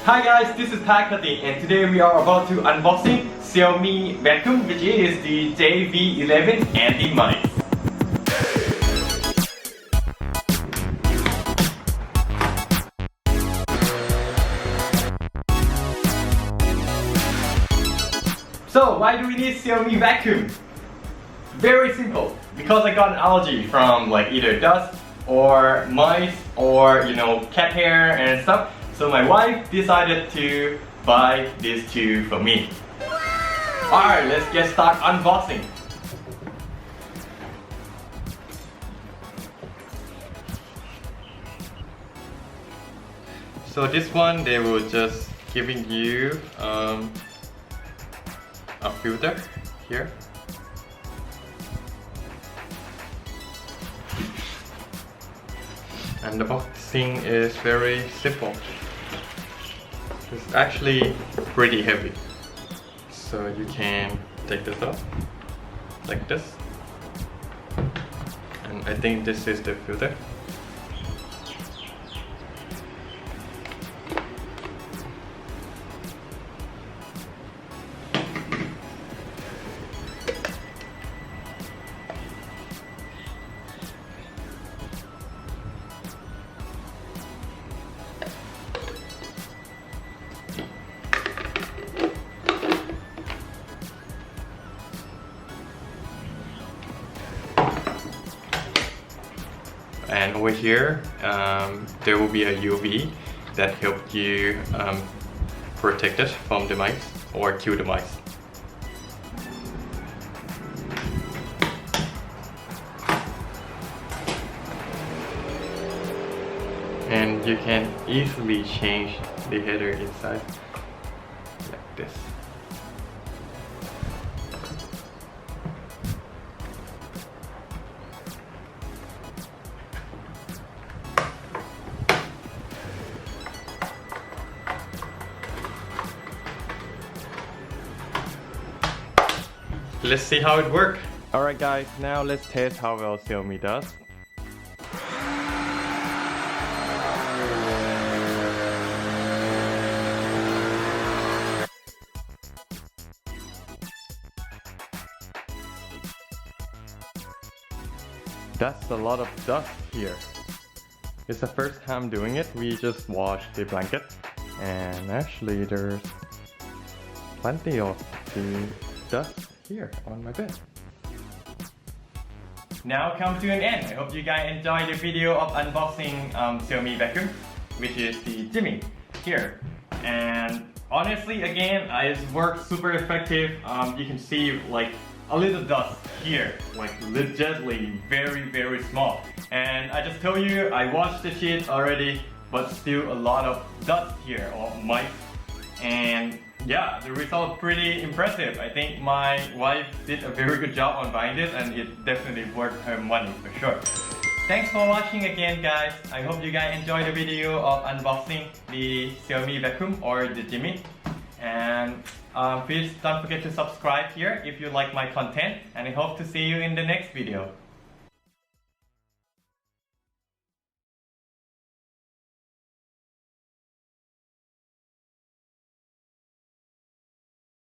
Hi guys, this is Takati and today we are about to unboxing Xiaomi vacuum, which is the JV11 anti-mice. So why do we need Xiaomi vacuum? Very simple, because I got an allergy from like either dust or mice or cat hair and stuff. So my wife decided to buy these two for me. Alright, let's get started unboxing. So this one, they will just giving you a filter here. And the boxing is very simple. It's actually pretty heavy. So you can take this off like this. And I think this is the filter. And over here, there will be a UV that helps you protect it from the mice or kill the mice. And you can easily change the header inside like this. Let's see how it works. Alright guys, now let's test how well Xiaomi does. That's a lot of dust here. It's the first time doing it. We just washed the blanket and actually there's plenty of the dust here on my bed. Now come to an end. I hope you guys enjoyed the video of unboxing Xiaomi vacuum, which is the Jimmy here. And honestly, again, it works super effective. You can see like a little dust here, like legitimately very small. And I just told you I washed the sheet already, but still a lot of dust here or mice. And yeah, the result pretty impressive. I think my wife did a very good job on buying this and it definitely worth her money for sure. Thanks for watching again guys. I hope you guys enjoyed the video of unboxing the Xiaomi vacuum or the Jimmy. And please don't forget to subscribe here if you like my content, and I hope to see you in the next video.